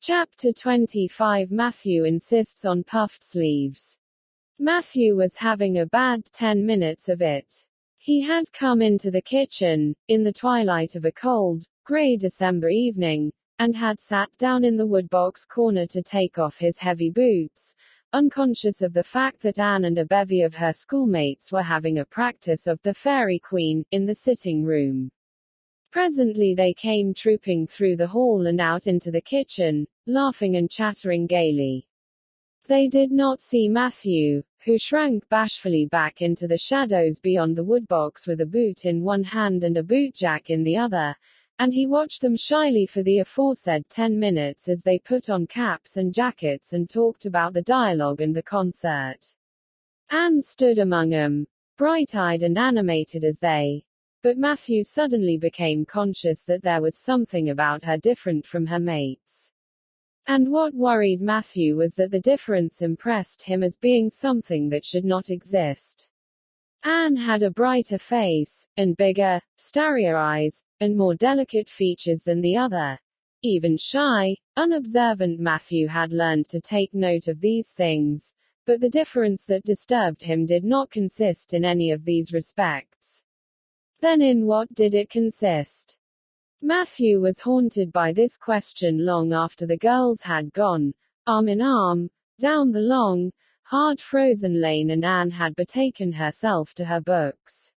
Chapter 25. Matthew insists on puffed sleeves. Matthew was having a bad 10 minutes of it. He had come into the kitchen, in the twilight of a cold, grey December evening, and had sat down in the woodbox corner to take off his heavy boots, unconscious of the fact that Anne and a bevy of her schoolmates were having a practice of the Fairy Queen, in the sitting room. Presently they came trooping through the hall and out into the kitchen, laughing and chattering gaily. They did not see Matthew, who shrank bashfully back into the shadows beyond the woodbox with a boot in one hand and a bootjack in the other, and he watched them shyly for the aforesaid 10 minutes as they put on caps and jackets and talked about the dialogue and the concert. Anne stood among them, bright-eyed and animated as they. But Matthew suddenly became conscious that there was something about her different from her mates. And what worried Matthew was that the difference impressed him as being something that should not exist. Anne had a brighter face, and bigger, starrier eyes, and more delicate features than the other. Even shy, unobservant Matthew had learned to take note of these things, but the difference that disturbed him did not consist in any of these respects. Then in what did it consist? Matthew was haunted by this question long after the girls had gone, arm in arm, down the long, hard frozen lane and Anne had betaken herself to her books.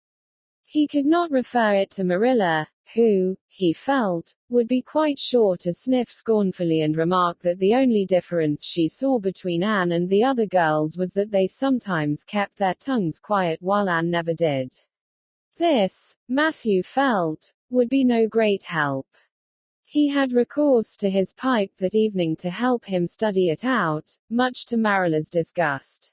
He could not refer it to Marilla, who, he felt, would be quite sure to sniff scornfully and remark that the only difference she saw between Anne and the other girls was that they sometimes kept their tongues quiet while Anne never did. This, Matthew felt, would be no great help. He had recourse to his pipe that evening to help him study it out, much to Marilla's disgust.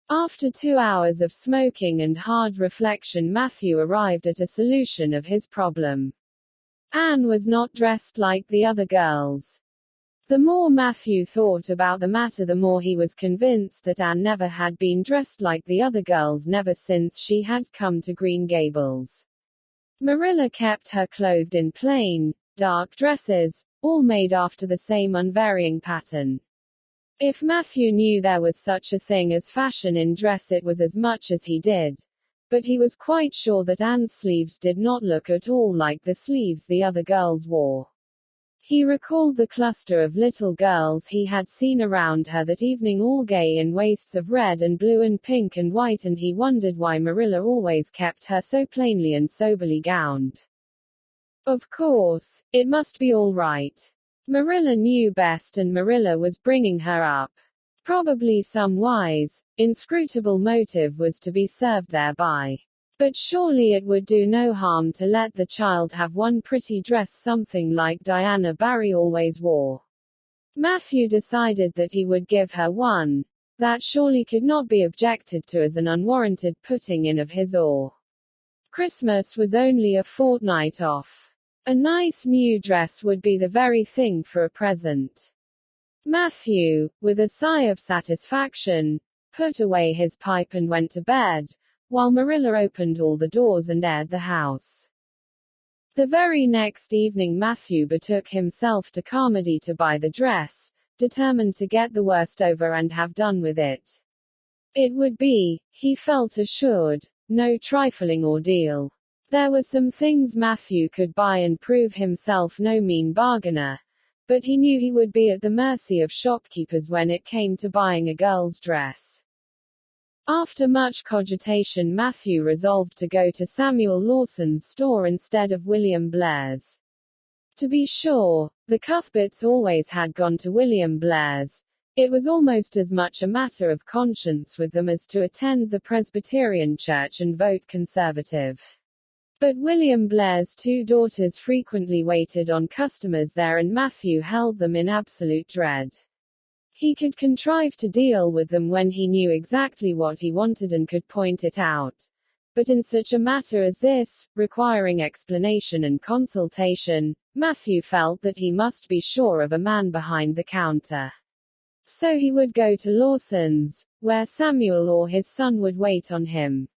After 2 hours of smoking and hard reflection, Matthew arrived at a solution of his problem. Anne was not dressed like the other girls. The more Matthew thought about the matter, the more he was convinced that Anne never had been dressed like the other girls, never since she had come to Green Gables. Marilla kept her clothed in plain, dark dresses, all made after the same unvarying pattern. If Matthew knew there was such a thing as fashion in dress, it was as much as he did. But he was quite sure that Anne's sleeves did not look at all like the sleeves the other girls wore. He recalled the cluster of little girls he had seen around her that evening, all gay in waists of red and blue and pink and white, and he wondered why Marilla always kept her so plainly and soberly gowned. Of course, it must be all right. Marilla knew best, and Marilla was bringing her up. Probably some wise, inscrutable motive was to be served thereby. But surely it would do no harm to let the child have one pretty dress, something like Diana Barry always wore. Matthew decided that he would give her one. That surely could not be objected to as an unwarranted putting in of his oar. Christmas was only a fortnight off. A nice new dress would be the very thing for a present. Matthew, with a sigh of satisfaction, put away his pipe and went to bed, while Marilla opened all the doors and aired the house. The very next evening Matthew betook himself to Carmody to buy the dress, determined to get the worst over and have done with it. It would be, he felt assured, no trifling ordeal. There were some things Matthew could buy and prove himself no mean bargainer, but he knew he would be at the mercy of shopkeepers when it came to buying a girl's dress. After much cogitation, Matthew resolved to go to Samuel Lawson's store instead of William Blair's. To be sure, the Cuthberts always had gone to William Blair's. It was almost as much a matter of conscience with them as to attend the Presbyterian church and vote Conservative. But William Blair's 2 daughters frequently waited on customers there, and Matthew held them in absolute dread. He could contrive to deal with them when he knew exactly what he wanted and could point it out. But in such a matter as this, requiring explanation and consultation, Matthew felt that he must be sure of a man behind the counter. So he would go to Lawson's, where Samuel or his son would wait on him.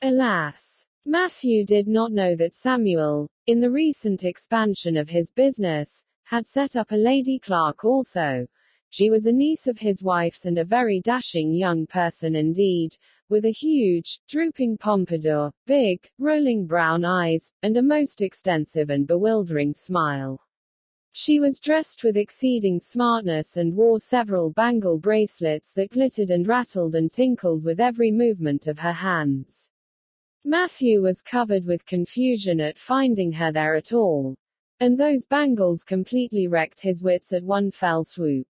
Alas! Matthew did not know that Samuel, in the recent expansion of his business, had set up a lady clerk also. She was a niece of his wife's and a very dashing young person indeed, with a huge, drooping pompadour, big, rolling brown eyes, and a most extensive and bewildering smile. She was dressed with exceeding smartness and wore several bangle bracelets that glittered and rattled and tinkled with every movement of her hands. Matthew was covered with confusion at finding her there at all. And those bangles completely wrecked his wits at one fell swoop.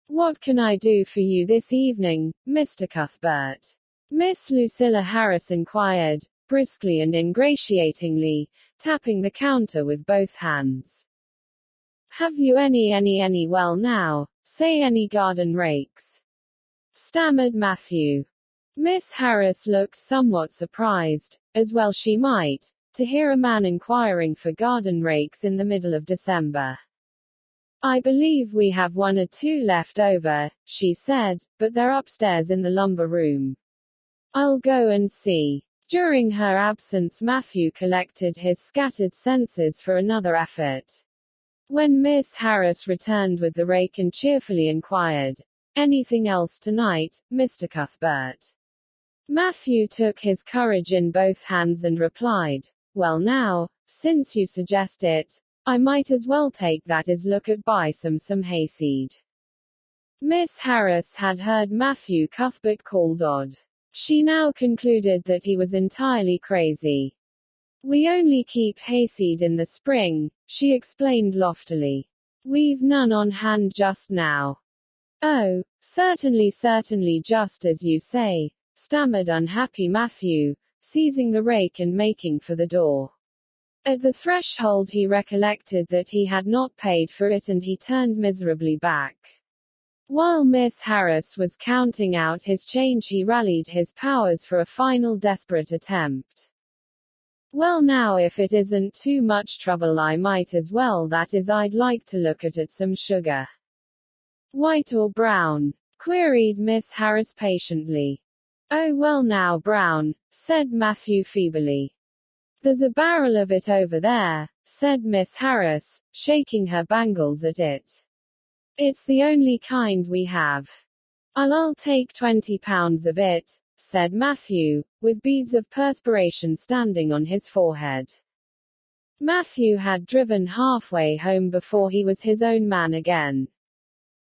"What can I do for you this evening, Mr. Cuthbert?" Miss Lucilla Harris inquired, briskly and ingratiatingly, tapping the counter with both hands. "Have you any well now, say any garden rakes?" stammered Matthew. Miss Harris looked somewhat surprised, as well she might, to hear a man inquiring for garden rakes in the middle of December. "I believe we have one or two left over," she said, "but they're upstairs in the lumber room. I'll go and see." During her absence, Matthew collected his scattered senses for another effort. When Miss Harris returned with the rake and cheerfully inquired, "Anything else tonight, Mr. Cuthbert?" Matthew took his courage in both hands and replied, "Well now, since you suggest it, I might as well take that as look at buy some hayseed." Miss Harris had heard Matthew Cuthbert called odd. She now concluded that he was entirely crazy. "We only keep hayseed in the spring," she explained loftily. "We've none on hand just now." "Oh, certainly, just as you say," stammered unhappy Matthew, seizing the rake and making for the door. At the threshold he recollected that he had not paid for it and he turned miserably back. While Miss Harris was counting out his change, he rallied his powers for a final desperate attempt. "Well now, if it isn't too much trouble, I might as well, that is, I'd like to look at some sugar." "White or brown?" queried Miss Harris patiently. "Oh well now, brown," said Matthew feebly. "There's a barrel of it over there," said Miss Harris, shaking her bangles at it. "It's the only kind we have." I'll take 20 pounds of it," said Matthew, with beads of perspiration standing on his forehead. Matthew had driven halfway home before he was his own man again.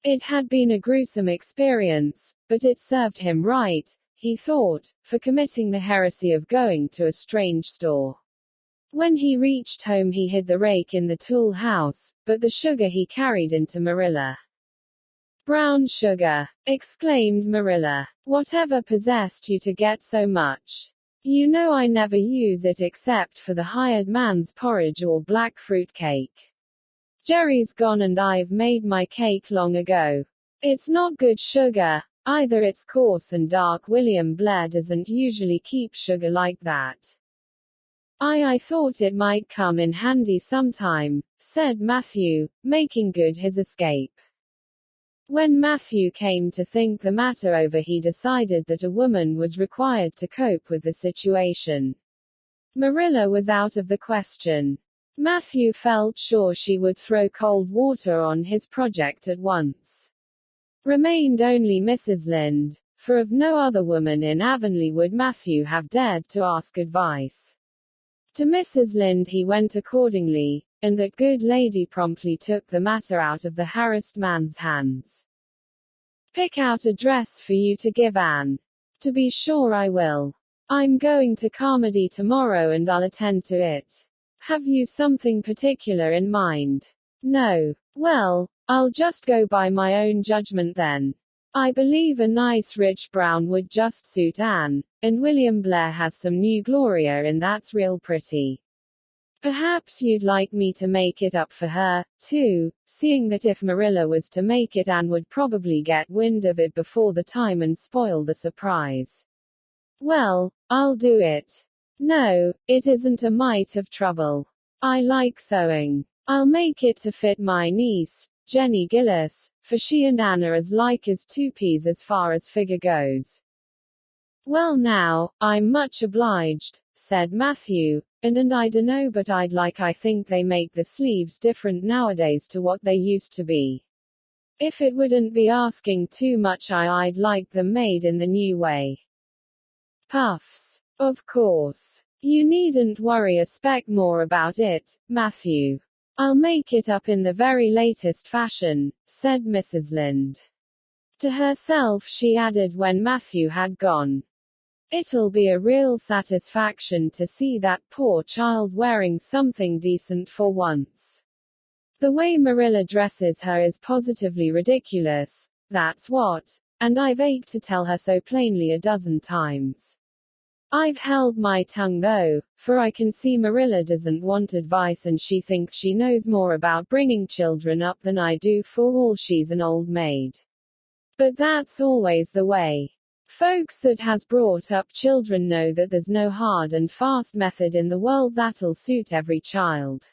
It had been a gruesome experience, but it served him right, he thought, for committing the heresy of going to a strange store. When he reached home he hid the rake in the tool house, but the sugar he carried into Marilla. "Brown sugar!" exclaimed Marilla. "Whatever possessed you to get so much? You know I never use it except for the hired man's porridge or black fruit cake. Jerry's gone and I've made my cake long ago. It's not good sugar, either, it's coarse and dark. William Blair doesn't usually keep sugar like that." I thought it might come in handy sometime," said Matthew, making good his escape. When Matthew came to think the matter over, he decided that a woman was required to cope with the situation. Marilla was out of the question. Matthew felt sure she would throw cold water on his project at once. Remained only Mrs. Lynde, for of no other woman in Avonlea would Matthew have dared to ask advice. To Mrs. Lynde he went accordingly, and that good lady promptly took the matter out of the harassed man's hands. "Pick out a dress for you to give Anne." "To be sure I will. I'm going to Carmody tomorrow and I'll attend to it." "Have you something particular in mind?" "No." "Well, I'll just go by my own judgment then. I believe a nice rich brown would just suit Anne, and William Blair has some new Gloria in that's real pretty. Perhaps you'd like me to make it up for her, too, seeing that if Marilla was to make it, Anne would probably get wind of it before the time and spoil the surprise." "Well, I'll do it." "No, it isn't a mite of trouble. I like sewing. I'll make it to fit my niece, Jenny Gillis, for she and Anne are as like as two peas as far as figure goes." "Well now, I'm much obliged," said Matthew, And I dunno, but I think they make the sleeves different nowadays to what they used to be. If it wouldn't be asking too much, I'd like them made in the new way. Puffs. Of course. You needn't worry a speck more about it, Matthew. I'll make it up in the very latest fashion, said Mrs. Lynde. To herself she added when Matthew had gone. It'll be a real satisfaction to see that poor child wearing something decent for once. The way Marilla dresses her is positively ridiculous, that's what, and I've ached to tell her so plainly a dozen times. I've held my tongue though, for I can see Marilla doesn't want advice and she thinks she knows more about bringing children up than I do, for all she's an old maid. But that's always the way. Folks that has brought up children know that there's no hard and fast method in the world that'll suit every child.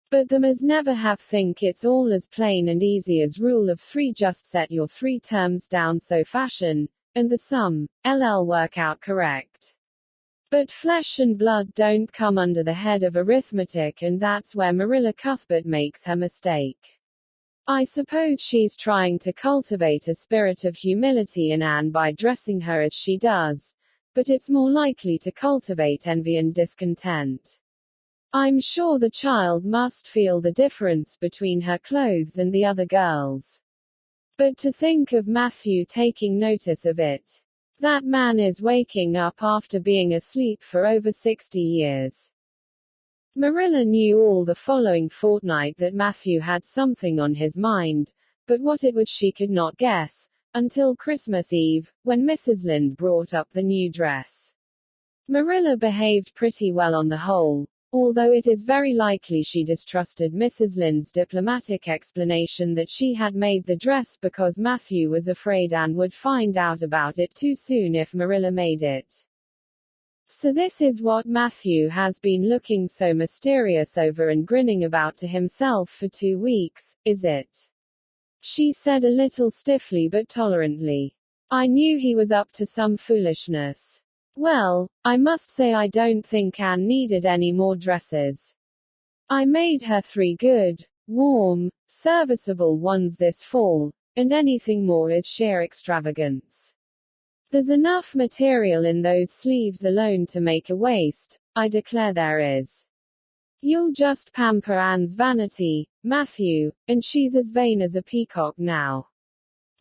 But them as never have think it's all as plain and easy as rule of 3, just set your 3 terms down so fashion, and the sum, LL work out correct. But flesh and blood don't come under the head of arithmetic, and that's where Marilla Cuthbert makes her mistake. I suppose she's trying to cultivate a spirit of humility in Anne by dressing her as she does, but it's more likely to cultivate envy and discontent. I'm sure the child must feel the difference between her clothes and the other girls. But to think of Matthew taking notice of it. That man is waking up after being asleep for over 60 years. Marilla knew all the following fortnight that Matthew had something on his mind, but what it was she could not guess, until Christmas Eve, when Mrs. Lynde brought up the new dress. Marilla behaved pretty well on the whole, although it is very likely she distrusted Mrs. Lynde's diplomatic explanation that she had made the dress because Matthew was afraid Anne would find out about it too soon if Marilla made it. So this is what Matthew has been looking so mysterious over and grinning about to himself for 2 weeks, is it? She said a little stiffly but tolerantly. I knew he was up to some foolishness. Well, I must say I don't think Anne needed any more dresses. I made her 3 good, warm, serviceable ones this fall, and anything more is sheer extravagance. There's enough material in those sleeves alone to make a waist, I declare there is. You'll just pamper Anne's vanity, Matthew, and she's as vain as a peacock now.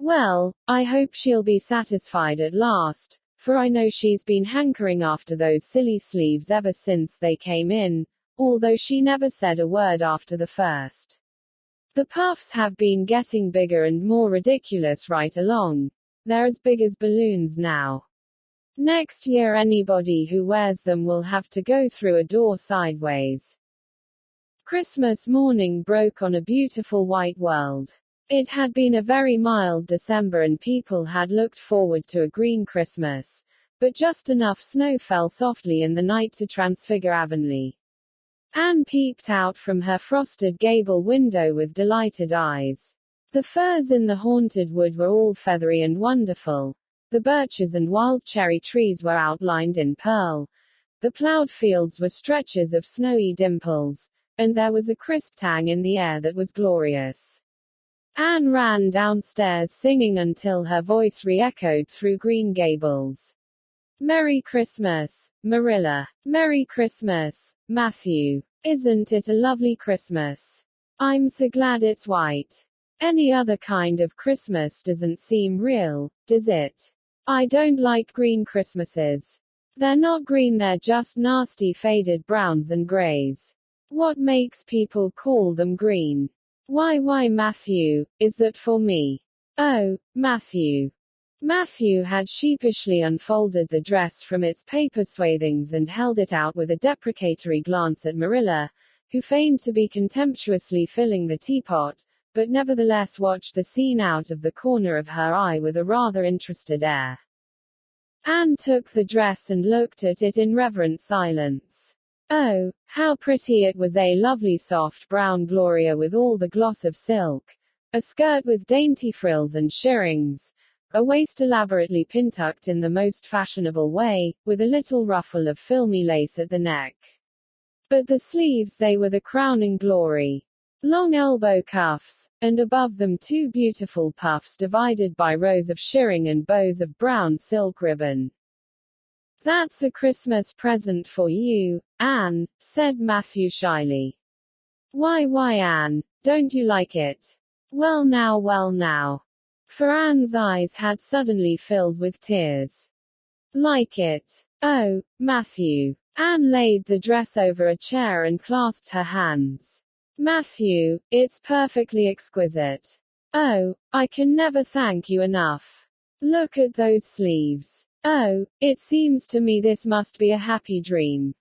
Well, I hope she'll be satisfied at last, for I know she's been hankering after those silly sleeves ever since they came in, although she never said a word after the first. The puffs have been getting bigger and more ridiculous right along. They're as big as balloons now. Next year anybody who wears them will have to go through a door sideways. Christmas morning broke on a beautiful white world. It had been a very mild December and people had looked forward to a green Christmas, but just enough snow fell softly in the night to transfigure Avonlea. Anne peeped out from her frosted gable window with delighted eyes. The firs in the haunted wood were all feathery and wonderful. The birches and wild cherry trees were outlined in pearl. The plowed fields were stretches of snowy dimples, and there was a crisp tang in the air that was glorious. Anne ran downstairs singing until her voice re-echoed through Green Gables. Merry Christmas, Marilla. Merry Christmas, Matthew. Isn't it a lovely Christmas? I'm so glad it's white. Any other kind of Christmas doesn't seem real, does it? I don't like green Christmases. They're not green, they're just nasty faded browns and grays. What makes people call them green? Why Matthew, is that for me? Oh, Matthew. Matthew had sheepishly unfolded the dress from its paper swathings and held it out with a deprecatory glance at Marilla, who feigned to be contemptuously filling the teapot, but nevertheless watched the scene out of the corner of her eye with a rather interested air. Anne took the dress and looked at it in reverent silence. Oh, how pretty it was, a lovely soft brown gloria with all the gloss of silk, a skirt with dainty frills and shirrings, a waist elaborately pintucked in the most fashionable way, with a little ruffle of filmy lace at the neck. But the sleeves, they were the crowning glory. Long elbow cuffs, and above them two beautiful puffs divided by rows of shirring and bows of brown silk ribbon. "That's a Christmas present for you, Anne," said Matthew shyly. Why, Anne, don't you like it?" Well now. For Anne's eyes had suddenly filled with tears. "Like it? Oh, Matthew." Anne laid the dress over a chair and clasped her hands. "Matthew, it's perfectly exquisite. Oh, I can never thank you enough. Look at those sleeves. Oh, it seems to me this must be a happy dream."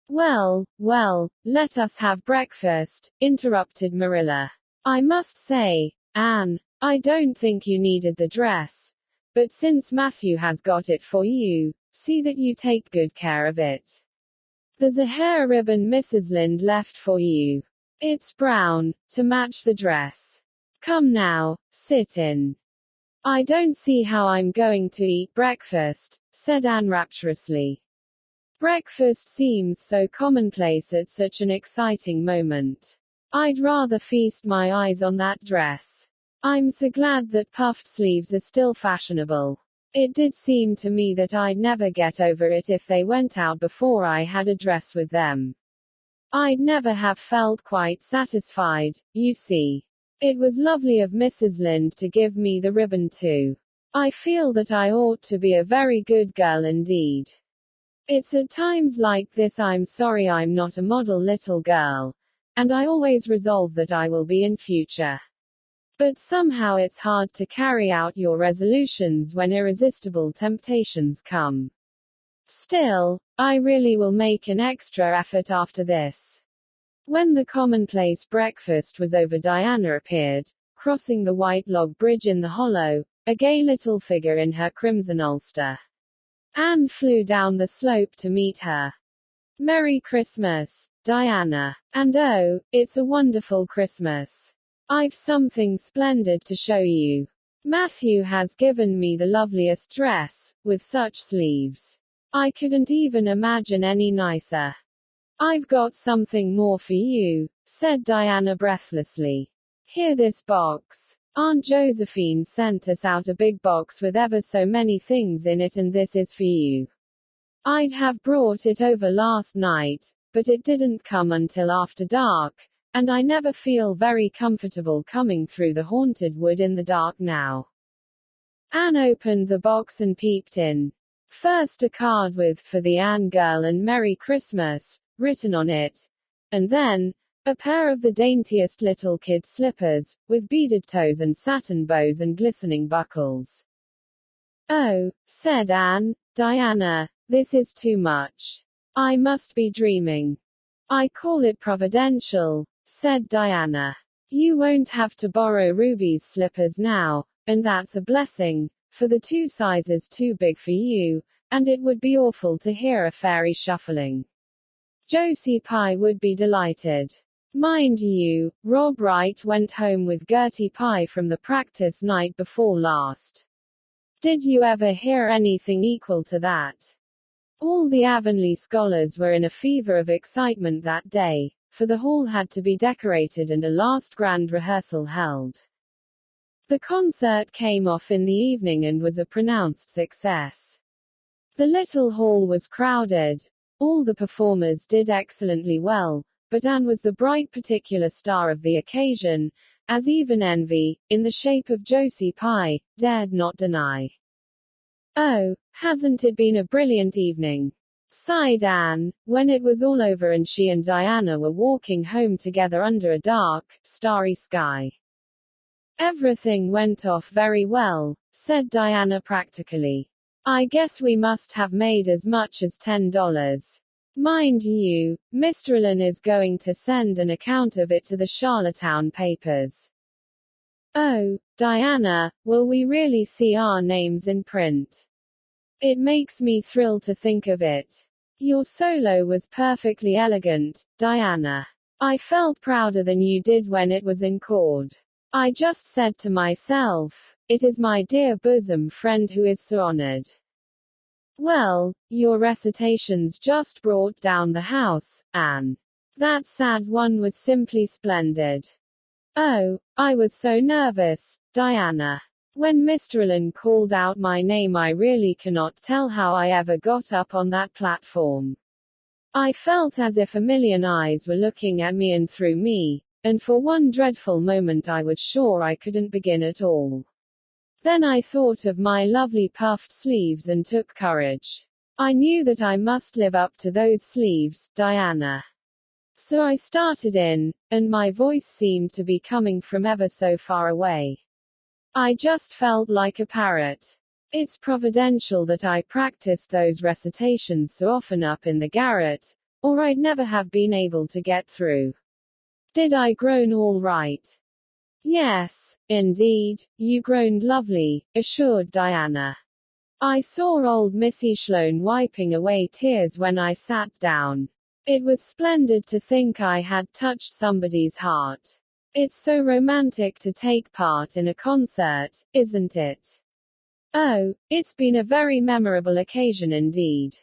Well, let us have breakfast," interrupted Marilla. "I must say, Anne, I don't think you needed the dress. But since Matthew has got it for you, see that you take good care of it. There's a hair ribbon Mrs. Lynde left for you. It's brown, to match the dress. Come now, sit in." "I don't see how I'm going to eat breakfast," said Anne rapturously. "Breakfast seems so commonplace at such an exciting moment. I'd rather feast my eyes on that dress. I'm so glad that puffed sleeves are still fashionable. It did seem to me that I'd never get over it if they went out before I had a dress with them. I'd never have felt quite satisfied, you see. It was lovely of Mrs. Lynde to give me the ribbon too. I feel that I ought to be a very good girl indeed. It's at times like this I'm sorry I'm not a model little girl, and I always resolve that I will be in future. But somehow it's hard to carry out your resolutions when irresistible temptations come. Still, I really will make an extra effort after this." When the commonplace breakfast was over, Diana appeared, crossing the white log bridge in the hollow, a gay little figure in her crimson ulster. Anne flew down the slope to meet her. "Merry Christmas, Diana. And oh, it's a wonderful Christmas. I've something splendid to show you. Matthew has given me the loveliest dress, with such sleeves. I couldn't even imagine any nicer. I've got something more for you," said Diana breathlessly. "Here, this box. Aunt Josephine sent us out a big box with ever so many things in it, and this is for you. I'd have brought it over last night, but it didn't come until after dark, and I never feel very comfortable coming through the haunted wood in the dark now." Anne opened the box and peeped in. First a card with, "For the Anne girl and Merry Christmas," written on it, and then, a pair of the daintiest little kid slippers, with beaded toes and satin bows and glistening buckles. "Oh," said Anne, "Diana, this is too much. I must be dreaming." "I call it providential," said Diana. "You won't have to borrow Ruby's slippers now, and that's a blessing, for the 2 sizes too big for you, and it would be awful to hear a fairy shuffling. Josie Pye would be delighted. Mind you, Rob Wright went home with Gertie Pye from the practice night before last. Did you ever hear anything equal to that?" All the Avonlea scholars were in a fever of excitement that day, for the hall had to be decorated and a last grand rehearsal held. The concert came off in the evening and was a pronounced success. The little hall was crowded. All the performers did excellently well, but Anne was the bright particular star of the occasion, as even envy, in the shape of Josie Pye, dared not deny. "Oh, hasn't it been a brilliant evening?" sighed Anne, when it was all over and she and Diana were walking home together under a dark, starry sky. "Everything went off very well," said Diana practically. "I guess we must have made as much as $10. Mind you, Mr. Allen is going to send an account of it to the Charlottetown papers." "Oh, Diana, will we really see our names in print? It makes me thrill to think of it. Your solo was perfectly elegant, Diana. I felt prouder than you did when it was encored. I just said to myself, it is my dear bosom friend who is so honored." Well, your recitations just brought down the house, Anne. That sad one was simply splendid. Oh, I was so nervous, Diana. When Mr. Allen called out my name, I really cannot tell how I ever got up on that platform. I felt as if a million eyes were looking at me and through me, and for one dreadful moment I was sure I couldn't begin at all. Then I thought of my lovely puffed sleeves and took courage. I knew that I must live up to those sleeves, Diana. So I started in, and my voice seemed to be coming from ever so far away. I just felt like a parrot. It's providential that I practiced those recitations so often up in the garret, or I'd never have been able to get through. Did I groan all right? Yes, indeed, you groaned lovely, assured Diana. I saw old Missy Sloane wiping away tears when I sat down. It was splendid to think I had touched somebody's heart. It's so romantic to take part in a concert, isn't it? Oh, it's been a very memorable occasion indeed.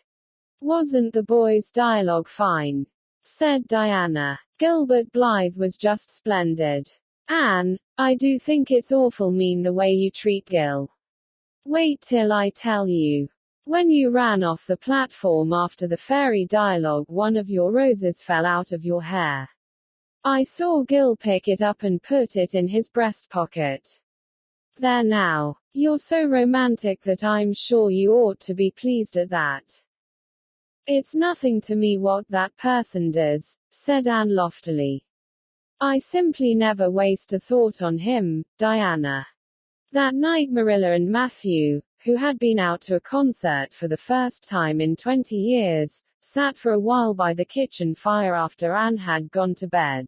Wasn't the boys' dialogue fine? Said Diana. Gilbert Blythe was just splendid. Anne, I do think it's awful mean the way you treat Gil. Wait till I tell you. When you ran off the platform after the fairy dialogue, one of your roses fell out of your hair. I saw Gil pick it up and put it in his breast pocket. There now. You're so romantic that I'm sure you ought to be pleased at that. It's nothing to me what that person does, said Anne loftily. I simply never waste a thought on him, Diana. That night Marilla and Matthew, who had been out to a concert for the first time in 20 years, sat for a while by the kitchen fire after Anne had gone to bed.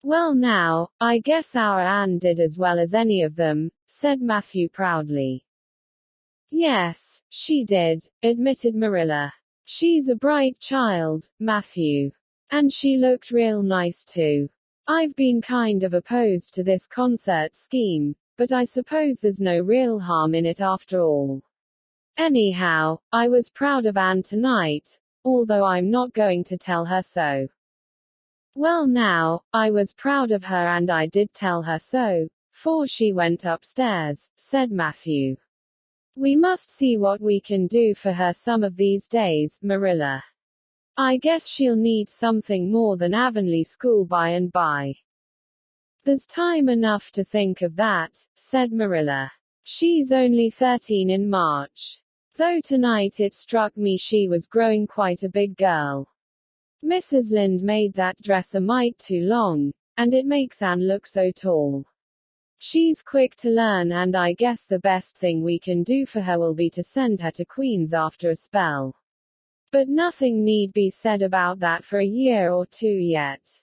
Well now, I guess our Anne did as well as any of them, said Matthew proudly. Yes, she did, admitted Marilla. She's a bright child, Matthew. And she looked real nice too. I've been kind of opposed to this concert scheme, but I suppose there's no real harm in it after all. Anyhow, I was proud of Anne tonight, although I'm not going to tell her so. Well now, I was proud of her and I did tell her so, for she went upstairs, said Matthew. We must see what we can do for her some of these days, Marilla. I guess she'll need something more than Avonlea School by and by. There's time enough to think of that, said Marilla. She's only 13 in March. Though tonight it struck me she was growing quite a big girl. Mrs. Lynde made that dress a mite too long, and it makes Anne look so tall. She's quick to learn and I guess the best thing we can do for her will be to send her to Queen's after a spell. But nothing need be said about that for a year or two yet.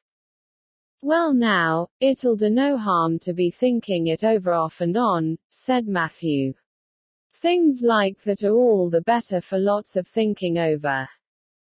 Well now, it'll do no harm to be thinking it over off and on, said Matthew. Things like that are all the better for lots of thinking over.